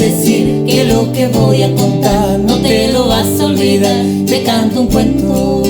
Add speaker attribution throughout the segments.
Speaker 1: decir que lo que voy a contar no te lo vas a olvidar. Te canto un cuento,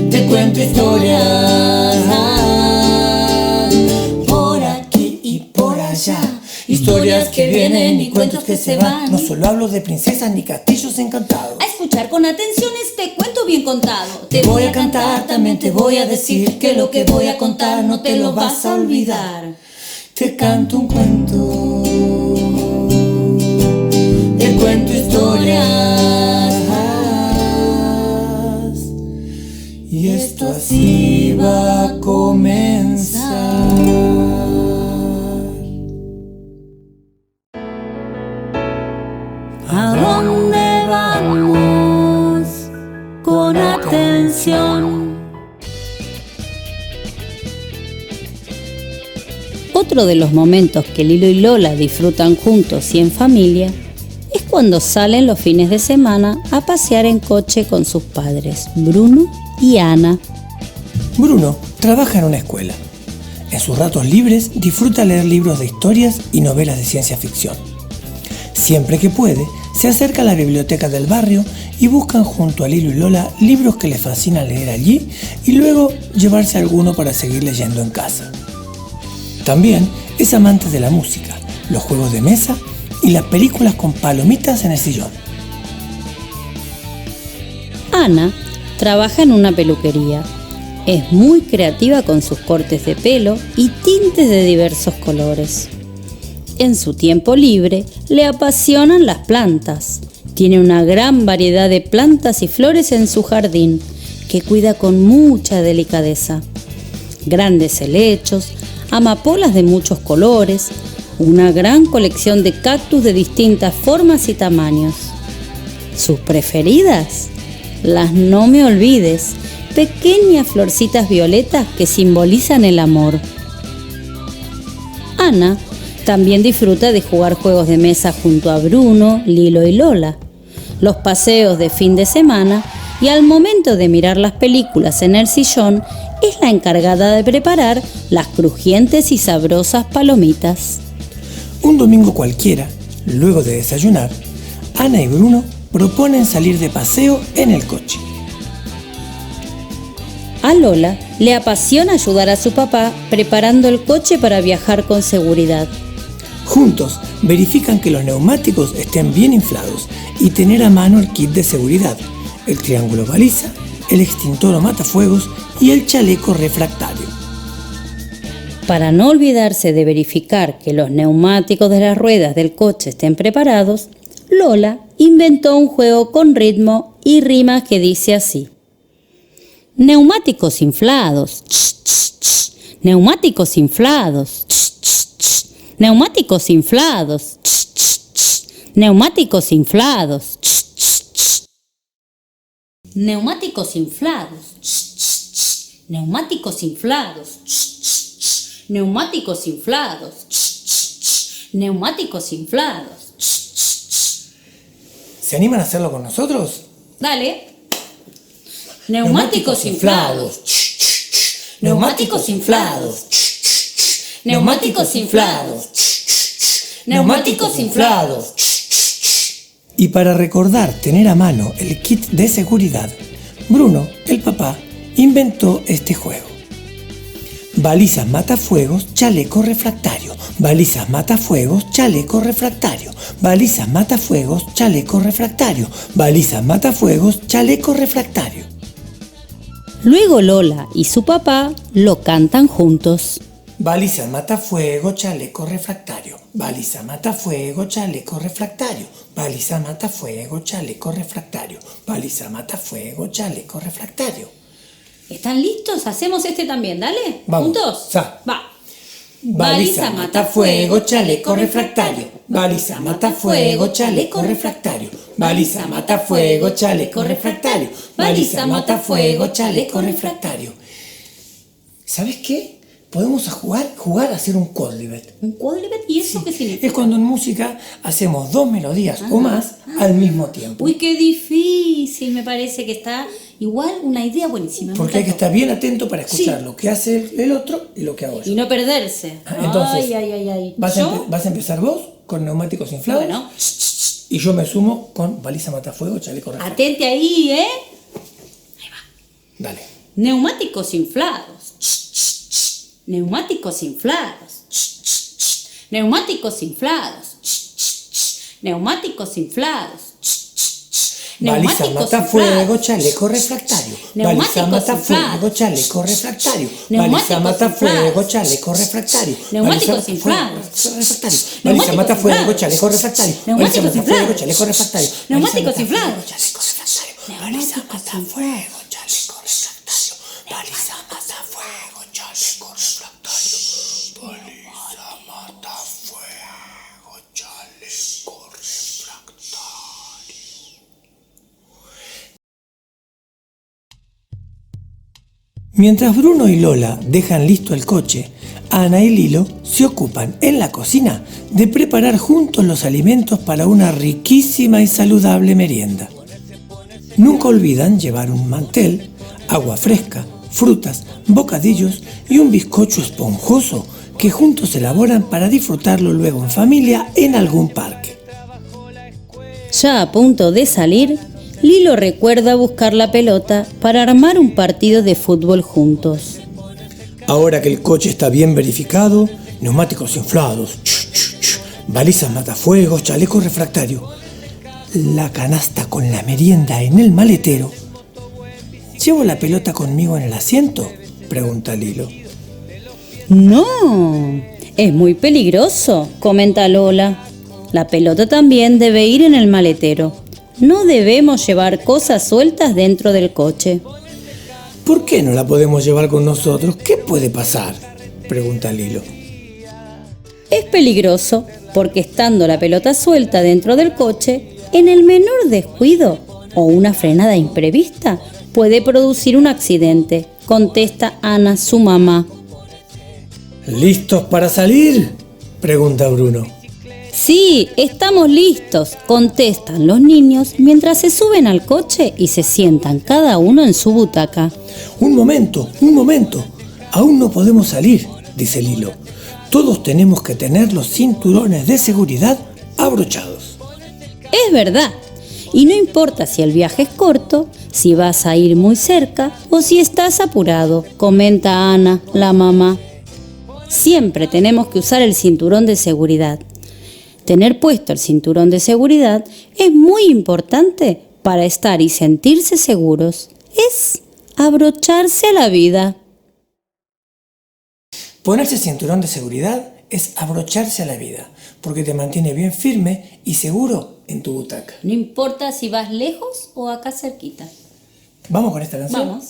Speaker 1: te cuento historias, por aquí y por allá. Historias que vienen y cuentos que se van.
Speaker 2: No solo hablo de princesas ni castillos encantados.
Speaker 1: A escuchar con atención este cuento bien contado. Te voy a cantar, también te voy a decir que lo que voy a contar no te lo vas a olvidar. Te canto un cuento, te cuento historias, y esto así va a comenzar. ¿A dónde vamos? Con atención.
Speaker 3: Otro de los momentos que Lilo y Lola disfrutan juntos y en familia es cuando salen los fines de semana a pasear en coche con sus padres, Bruno y Ana.
Speaker 2: Bruno trabaja en una escuela. En sus ratos libres disfruta leer libros de historias y novelas de ciencia ficción. Siempre que puede, se acerca a la biblioteca del barrio y buscan junto a Lilo y Lola libros que les fascina leer allí y luego llevarse alguno para seguir leyendo en casa. También es amante de la música, los juegos de mesa y las películas con palomitas en el sillón.
Speaker 3: Ana trabaja en una peluquería. Es muy creativa con sus cortes de pelo y tintes de diversos colores. En su tiempo libre le apasionan las plantas. Tiene una gran variedad de plantas y flores en su jardín que cuida con mucha delicadeza. Grandes helechos, amapolas de muchos colores, una gran colección de cactus de distintas formas y tamaños. Sus preferidas, las no me olvides, pequeñas florcitas violetas que simbolizan el amor. Ana también disfruta de jugar juegos de mesa junto a Bruno, Lilo y Lola, los paseos de fin de semana y al momento de mirar las películas en el sillón es la encargada de preparar las crujientes y sabrosas palomitas.
Speaker 2: Un domingo cualquiera, luego de desayunar, Ana y Bruno proponen salir de paseo en el coche.
Speaker 3: A Lola le apasiona ayudar a su papá preparando el coche para viajar con seguridad.
Speaker 2: Juntos verifican que los neumáticos estén bien inflados y tener a mano el kit de seguridad, el triángulo baliza, el extintor o matafuegos y el chaleco refractario.
Speaker 3: Para no olvidarse de verificar que los neumáticos de las ruedas del coche estén preparados, Lola inventó un juego con ritmo y rimas que dice así: neumáticos inflados, neumáticos inflados, neumáticos inflados, neumáticos inflados, neumáticos inflados, neumáticos inflados, neumáticos inflados, neumáticos inflados.
Speaker 2: ¿Se animan a hacerlo con nosotros?
Speaker 3: Dale. Neumáticos inflados, neumáticos inflados, neumáticos inflados, neumáticos inflados.
Speaker 2: Y para recordar tener a mano el kit de seguridad, Bruno, el papá, inventó este juego. Balizas matafuegos, chaleco refractario. Balizas matafuegos, chaleco refractario. Balizas matafuegos, chaleco refractario. Balizas matafuegos, chaleco refractario.
Speaker 3: Luego Lola y su papá lo cantan juntos.
Speaker 2: Baliza matafuego, chaleco refractario. Baliza matafuego, chaleco refractario. Baliza matafuego, chaleco refractario. Baliza matafuego, chaleco refractario.
Speaker 3: ¿Están listos? Hacemos este también, dale.
Speaker 2: Vamos.
Speaker 3: ¿Juntos?
Speaker 2: Va. Baliza matafuego, chaleco refractario. Baliza matafuego, chaleco refractario. Baliza matafuego, chaleco refractario. Baliza matafuego, chaleco refractario. ¿Sabes qué? podemos jugar a hacer un quodlibet.
Speaker 1: ¿Un quodlibet? ¿Y eso qué significa?
Speaker 2: Es cuando en música hacemos 2 melodías o más al mismo tiempo.
Speaker 1: Uy, qué difícil, me parece que está igual una idea buenísima.
Speaker 2: Porque hay que estar bien atento para escuchar lo que hace el otro y lo que hago yo.
Speaker 1: Y no perderse.
Speaker 2: Entonces,
Speaker 1: ay.
Speaker 2: Vas a empezar vos con neumáticos inflados.
Speaker 1: Bueno.
Speaker 2: Y yo me sumo con baliza matafuego, chaleco refractario.
Speaker 1: Atente ahí, ¿eh? Ahí va.
Speaker 2: Dale.
Speaker 1: Neumáticos inflados. Neumáticos inflados. Neumáticos inflados. Neumáticos inflados.
Speaker 2: Baliza matafuego, chaleco refractario. Baliza matafuego, chaleco refractario. Baliza matafuego, chaleco refractario.
Speaker 1: Neumáticos inflados.
Speaker 2: Baliza matafuego, chaleco refractario. Baliza matafuego, chaleco refractario.
Speaker 1: Neumáticos inflados.
Speaker 2: Chaleco refractario. Baliza matafuego, chaleco refractario. Baliza matafuego, chaleco refractario. Baliza matafuego, chaleco refractario. Mientras Bruno y Lola dejan listo el coche, Ana y Lilo se ocupan en la cocina de preparar juntos los alimentos para una riquísima y saludable merienda. Nunca olvidan llevar un mantel, agua fresca, frutas, bocadillos y un bizcocho esponjoso que juntos elaboran para disfrutarlo luego en familia en algún parque.
Speaker 3: Ya a punto de salir, Lilo recuerda buscar la pelota para armar un partido de fútbol juntos.
Speaker 2: Ahora que el coche está bien verificado, neumáticos inflados, balizas matafuegos, chaleco refractario, la canasta con la merienda en el maletero. ¿Llevo la pelota conmigo en el asiento?, pregunta Lilo.
Speaker 3: No, es muy peligroso, comenta Lola. La pelota también debe ir en el maletero. No debemos llevar cosas sueltas dentro del coche.
Speaker 2: ¿Por qué no la podemos llevar con nosotros? ¿Qué puede pasar?, pregunta Lilo.
Speaker 3: Es peligroso porque estando la pelota suelta dentro del coche, en el menor descuido o una frenada imprevista puede producir un accidente, contesta Ana, su mamá.
Speaker 2: ¿Listos para salir?, pregunta Bruno.
Speaker 3: Sí, estamos listos, contestan los niños mientras se suben al coche y se sientan cada uno en su butaca.
Speaker 2: Un momento, aún no podemos salir, dice Lilo. Todos tenemos que tener los cinturones de seguridad abrochados.
Speaker 3: Es verdad, y no importa si el viaje es corto, si vas a ir muy cerca o si estás apurado, comenta Ana, la mamá. Siempre tenemos que usar el cinturón de seguridad. Tener puesto el cinturón de seguridad es muy importante para estar y sentirse seguros. Es abrocharse a la vida.
Speaker 2: Ponerse cinturón de seguridad es abrocharse a la vida, porque te mantiene bien firme y seguro en tu butaca.
Speaker 1: No importa si vas lejos o acá cerquita.
Speaker 2: ¿Vamos con esta canción?
Speaker 1: Vamos.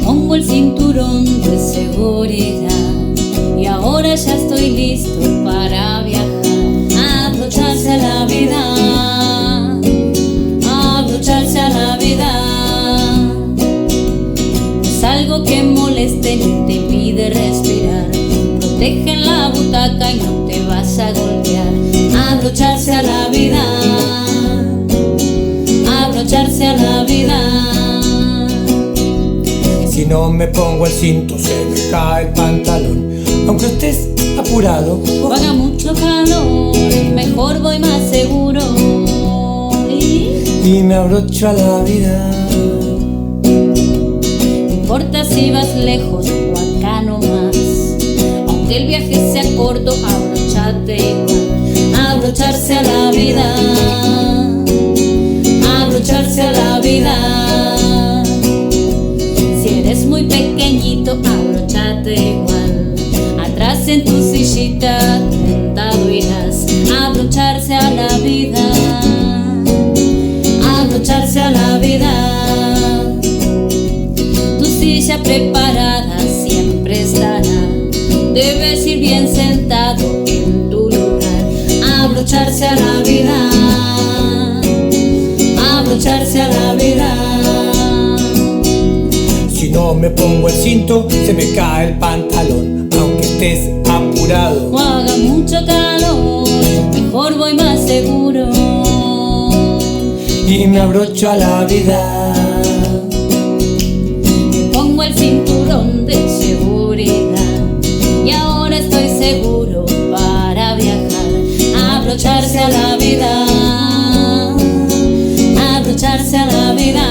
Speaker 1: Pongo el cinturón de seguridad y ahora ya estoy listo para viajar. Abrocharse a la vida, abrocharse a la vida. Es algo que moleste ni te impide respirar. Protege en la butaca y no te vas a golpear. Abrocharse a la vida, abrocharse a la vida.
Speaker 2: Si no me pongo el cinto se me cae el pantalón. Aunque estés apurado
Speaker 1: o haga mucho calor, mejor voy más seguro.
Speaker 2: Y me abrocho a la vida.
Speaker 1: No importa si vas lejos o acá nomás, aunque el viaje sea corto, abróchate igual. Abrocharse a la vida, abrocharse a la vida. Si eres muy pequeñito, abróchate igual. Atrás en tu sillita, sentado irás. Abrocharse a la vida, abrocharse a la vida. Tu silla preparada siempre estará. Debes ir bien sentado en tu lugar. Abrocharse a la vida, abrocharse a la vida.
Speaker 2: Si no me pongo el cinto, se me cae el pantalón, aunque estés apurado
Speaker 1: O haga mucho calor, mejor voy más seguro.
Speaker 2: y me abrocho a la vida.
Speaker 1: Me pongo el cinturón de seguridad y ahora estoy seguro para viajar. Abrocharse a la vida, abrocharse a la vida,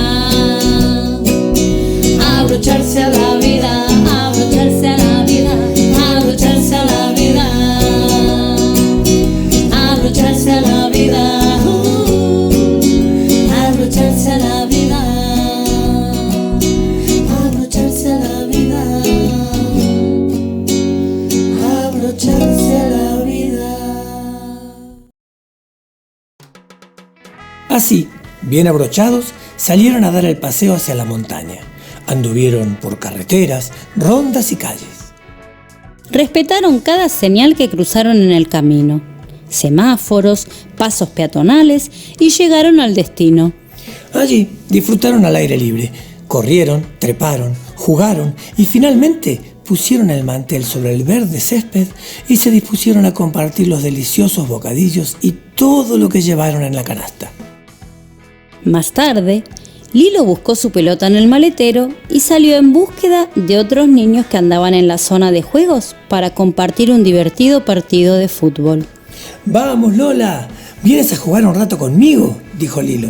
Speaker 1: abrocharse a la vida, abrocharse a la vida, abrocharse a la vida, abrocharse a la vida, abrocharse a la vida, abrocharse a la vida, abrocharse a la vida.
Speaker 2: Así, bien abrochados, salieron a dar el paseo hacia la montaña. Anduvieron por carreteras, rondas y calles.
Speaker 3: Respetaron cada señal que cruzaron en el camino, semáforos, pasos peatonales y llegaron al destino.
Speaker 2: Allí disfrutaron al aire libre, corrieron, treparon, jugaron y finalmente pusieron el mantel sobre el verde césped y se dispusieron a compartir los deliciosos bocadillos y todo lo que llevaron en la canasta.
Speaker 3: Más tarde, Lilo buscó su pelota en el maletero y salió en búsqueda de otros niños que andaban en la zona de juegos para compartir un divertido partido de fútbol.
Speaker 2: «¡Vamos, Lola! ¿Vienes a jugar un rato conmigo?», dijo Lilo.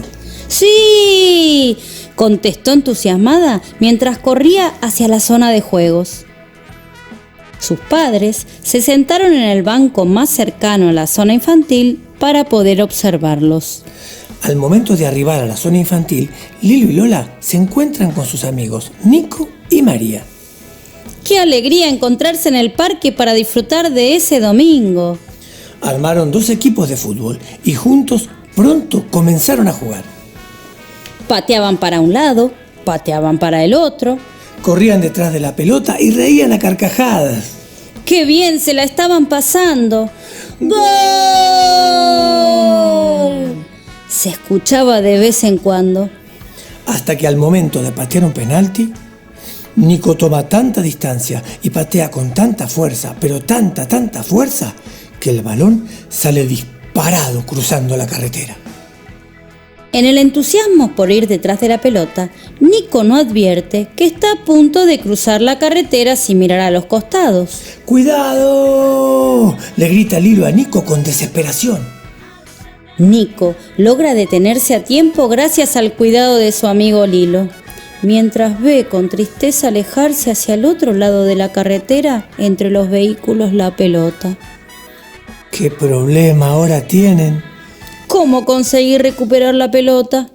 Speaker 3: ¡Sí!, contestó entusiasmada mientras corría hacia la zona de juegos. Sus padres se sentaron en el banco más cercano a la zona infantil para poder observarlos.
Speaker 2: Al momento de arribar a la zona infantil, Lilo y Lola se encuentran con sus amigos Nico y María.
Speaker 3: ¡Qué alegría encontrarse en el parque para disfrutar de ese domingo!
Speaker 2: Armaron 2 equipos de fútbol y juntos pronto comenzaron a jugar.
Speaker 3: Pateaban para un lado, pateaban para el otro.
Speaker 2: Corrían detrás de la pelota y reían a carcajadas.
Speaker 3: ¡Qué bien se la estaban pasando! ¡Gol! Se escuchaba de vez en cuando.
Speaker 2: Hasta que al momento de patear un penalti, Nico toma tanta distancia y patea con tanta fuerza, pero tanta fuerza, que el balón sale disparado cruzando la carretera.
Speaker 3: En el entusiasmo por ir detrás de la pelota, Nico no advierte que está a punto de cruzar la carretera sin mirar a los costados.
Speaker 2: ¡Cuidado!, le grita Lilo a Nico con desesperación.
Speaker 3: Nico logra detenerse a tiempo gracias al cuidado de su amigo Lilo, mientras ve con tristeza alejarse hacia el otro lado de la carretera entre los vehículos la pelota.
Speaker 2: ¿Qué problema ahora tienen?
Speaker 3: ¿Cómo conseguir recuperar la pelota?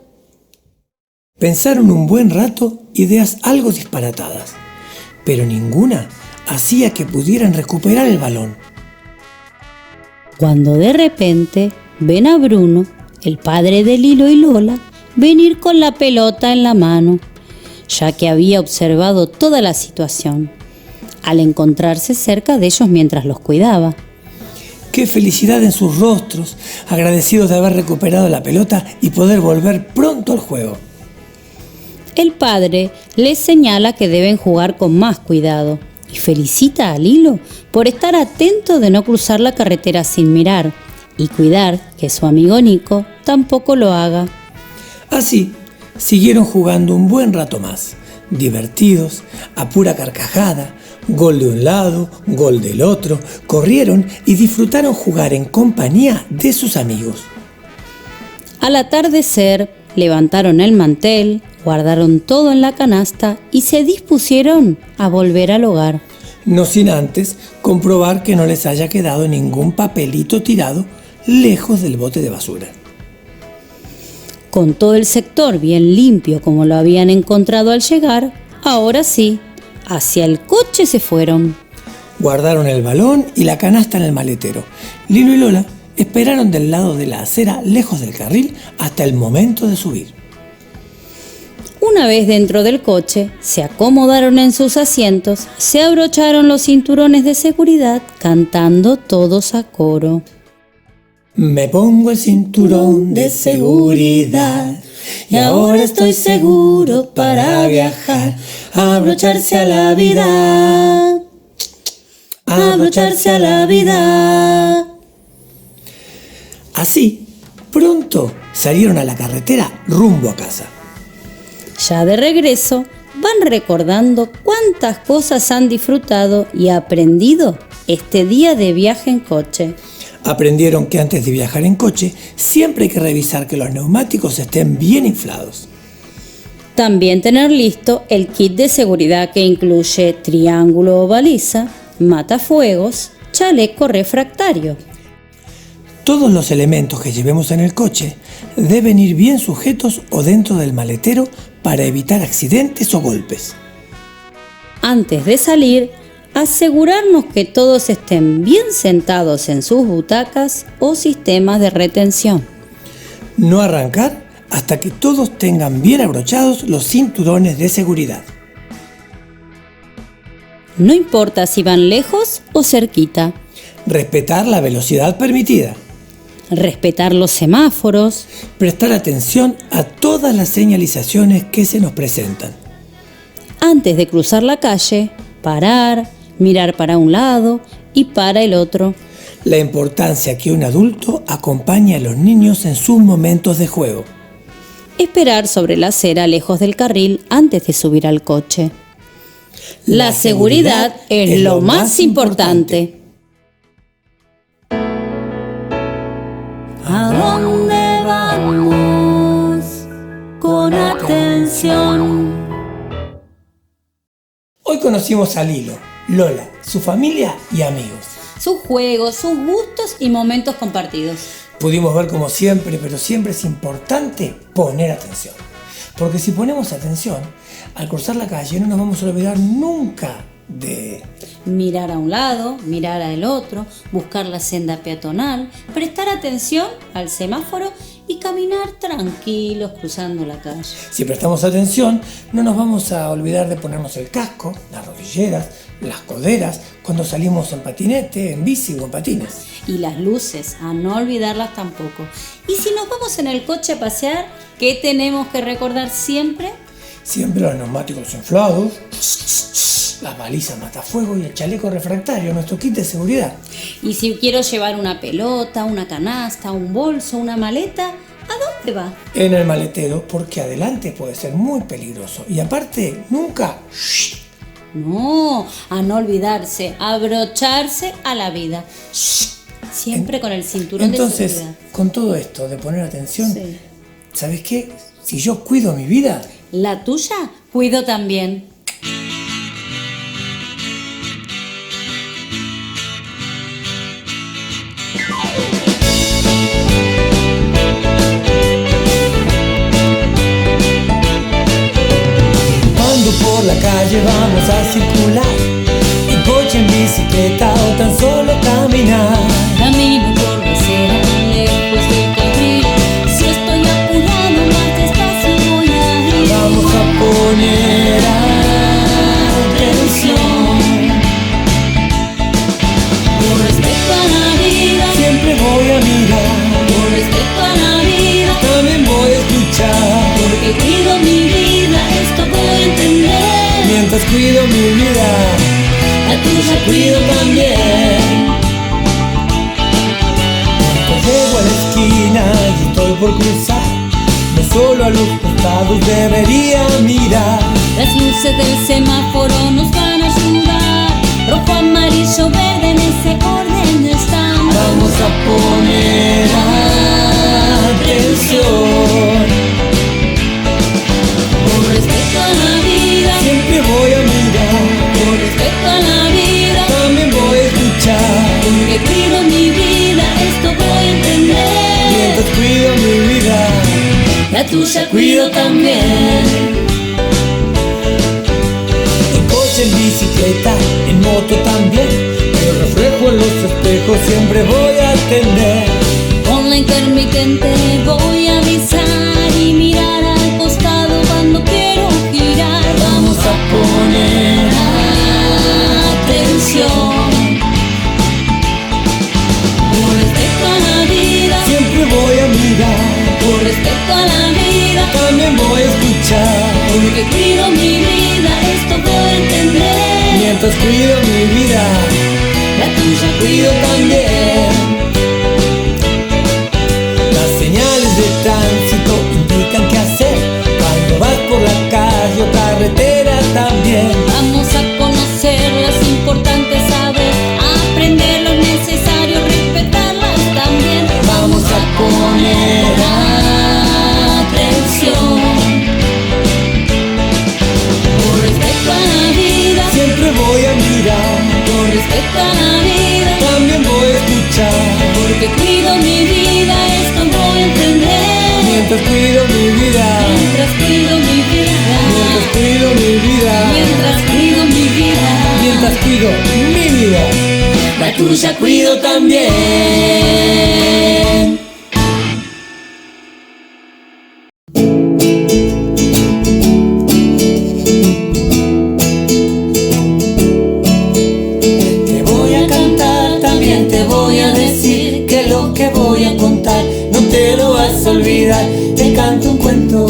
Speaker 2: Pensaron un buen rato ideas algo disparatadas, pero ninguna hacía que pudieran recuperar el balón.
Speaker 3: Cuando de repente ven a Bruno, el padre de Lilo y Lola, venir con la pelota en la mano, ya que había observado toda la situación, al encontrarse cerca de ellos mientras los cuidaba.
Speaker 2: ¡Qué felicidad en sus rostros, agradecidos de haber recuperado la pelota y poder volver pronto al juego!
Speaker 3: El padre les señala que deben jugar con más cuidado y felicita a Lilo por estar atento de no cruzar la carretera sin mirar y cuidar que su amigo Nico tampoco lo haga.
Speaker 2: Así, siguieron jugando un buen rato más, divertidos, a pura carcajada, gol de un lado, gol del otro, corrieron y disfrutaron jugar en compañía de sus amigos.
Speaker 3: Al atardecer, levantaron el mantel, guardaron todo en la canasta y se dispusieron a volver al hogar.
Speaker 2: No sin antes comprobar que no les haya quedado ningún papelito tirado lejos del bote de basura.
Speaker 3: Con todo el sector bien limpio como lo habían encontrado al llegar, ahora sí, hacia el coche se fueron.
Speaker 2: Guardaron el balón y la canasta en el maletero. Lilo y Lola esperaron del lado de la acera, lejos del carril, hasta el momento de subir.
Speaker 3: Una vez dentro del coche, se acomodaron en sus asientos, se abrocharon los cinturones de seguridad, cantando todos a coro.
Speaker 2: Me pongo el cinturón de seguridad, Y ahora estoy seguro para viajar, abrocharse a la vida, abrocharse a la vida. Así, pronto salieron a la carretera rumbo a casa.
Speaker 3: Ya de regreso, van recordando cuántas cosas han disfrutado y aprendido este día de viaje en coche.
Speaker 2: Aprendieron que antes de viajar en coche, siempre hay que revisar que los neumáticos estén bien inflados.
Speaker 3: También tener listo el kit de seguridad que incluye triángulo o baliza, matafuegos, chaleco refractario.
Speaker 2: Todos los elementos que llevemos en el coche deben ir bien sujetos o dentro del maletero para evitar accidentes o golpes.
Speaker 3: Antes de salir, asegurarnos que todos estén bien sentados en sus butacas o sistemas de retención.
Speaker 2: No arrancar hasta que todos tengan bien abrochados los cinturones de seguridad.
Speaker 3: No importa si van lejos o cerquita.
Speaker 2: Respetar la velocidad permitida.
Speaker 3: Respetar los semáforos.
Speaker 2: Prestar atención a todas las señalizaciones que se nos presentan.
Speaker 3: Antes de cruzar la calle, parar, mirar para un lado y para el otro.
Speaker 2: La importancia que un adulto acompañe a los niños en sus momentos de juego.
Speaker 3: Esperar sobre la acera lejos del carril antes de subir al coche. La seguridad es lo más importante.
Speaker 1: ¿A dónde vamos? Con atención.
Speaker 2: Hoy conocimos a Lilo, Lola, su familia y amigos.
Speaker 3: Sus juegos, sus gustos y momentos compartidos.
Speaker 2: Pudimos ver como siempre, pero siempre es importante poner atención. Porque si ponemos atención, al cruzar la calle no nos vamos a olvidar nunca de
Speaker 3: mirar a un lado, mirar al otro, buscar la senda peatonal, prestar atención al semáforo y caminar tranquilos cruzando la calle.
Speaker 2: Si prestamos atención, no nos vamos a olvidar de ponernos el casco, las rodilleras, las coderas, cuando salimos en patinete, en bici o en patines.
Speaker 3: Y las luces, a no olvidarlas tampoco. Y si nos vamos en el coche a pasear, ¿qué tenemos que recordar siempre?
Speaker 2: Siempre los neumáticos inflados, las balizas matafuego y el chaleco refractario, nuestro kit de seguridad.
Speaker 3: Y si quiero llevar una pelota, una canasta, un bolso, una maleta, ¿a dónde va?
Speaker 2: En el maletero, porque adelante puede ser muy peligroso. Y aparte, nunca...
Speaker 3: No, a no olvidarse, abrocharse a la vida. Siempre con el cinturón de seguridad.
Speaker 2: Entonces, con todo esto de poner atención,
Speaker 3: Sí.
Speaker 2: ¿Sabes qué? Si yo cuido mi vida...
Speaker 3: La tuya, cuido también.
Speaker 2: Cuando por la calle vamos a circular, en coche, en bicicleta o tan solo caminar.
Speaker 1: Camino por la acera, lejos del carril. Si estoy apurado, más despacio voy a ir.
Speaker 2: Vamos a poner atención.
Speaker 1: Por respeto a la vida,
Speaker 2: Siempre voy a mirar,
Speaker 1: por respeto a la vida,
Speaker 2: también voy a escuchar.
Speaker 1: porque cuido mi vida, esto voy a entender.
Speaker 2: Mientras cuido mi vida,
Speaker 1: La tuya cuido también.
Speaker 2: cuando llego a la esquina y estoy por cruzar, no solo a los costados debería mirar.
Speaker 1: Las luces del semáforo nos van a ayudar. Rojo, amarillo, verde, en ese orden estamos.
Speaker 2: Vamos a poner atención.
Speaker 1: Por respeto a la vida,
Speaker 2: Siempre voy a mirar,
Speaker 1: por respeto a la vida,
Speaker 2: también voy a escuchar.
Speaker 1: porque cuido mi vida, esto voy a entender.
Speaker 2: Mientras cuido mi vida,
Speaker 1: La tuya cuido también.
Speaker 2: en coche, en bicicleta, en moto también. El reflejo en los espejos siempre voy a atender.
Speaker 1: Con la intermitente voy a avisar y mirar al costado cuando quiero girar.
Speaker 2: Vamos a poner
Speaker 1: atención. Por respeto a la vida,
Speaker 2: siempre voy a mirar,
Speaker 1: por respeto a la vida,
Speaker 2: cuido también. Las señales de tránsito indican qué hacer cuando vas por la calle o carretera también.
Speaker 1: Vamos a conocer las importantes aves, aprender lo necesario, respetarlas también.
Speaker 2: Vamos a poner
Speaker 1: atención. Por respeto a la vida,
Speaker 2: siempre voy a mirar.
Speaker 1: por respeto a la vida,
Speaker 2: También voy a escuchar.
Speaker 1: porque cuido mi vida, esto voy a entender.
Speaker 2: Mientras cuido mi vida.
Speaker 1: Mientras cuido mi vida,
Speaker 2: Mientras cuido mi vida.
Speaker 1: mientras cuido mi vida,
Speaker 2: Mientras cuido mi vida.
Speaker 1: la tuya cuido también.
Speaker 2: Te voy a cantar, también te voy a decir que lo que voy a contar no te lo vas a olvidar. Te canto un cuento,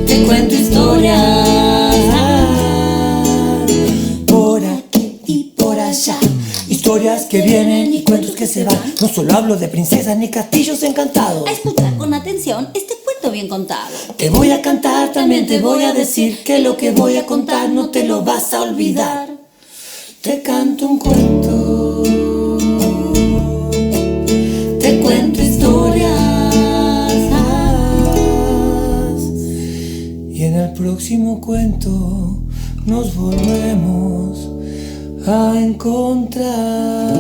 Speaker 2: te cuento historias por aquí y por allá. Historias que vienen y cuentos que se van. No solo hablo de princesas ni castillos encantados.
Speaker 1: A escuchar con atención este cuento bien contado.
Speaker 2: Te voy a cantar, también te voy a decir que lo que voy a contar no te lo vas a olvidar. Te canto un cuento, te cuento historias, y en el próximo cuento nos volvemos a encontrar.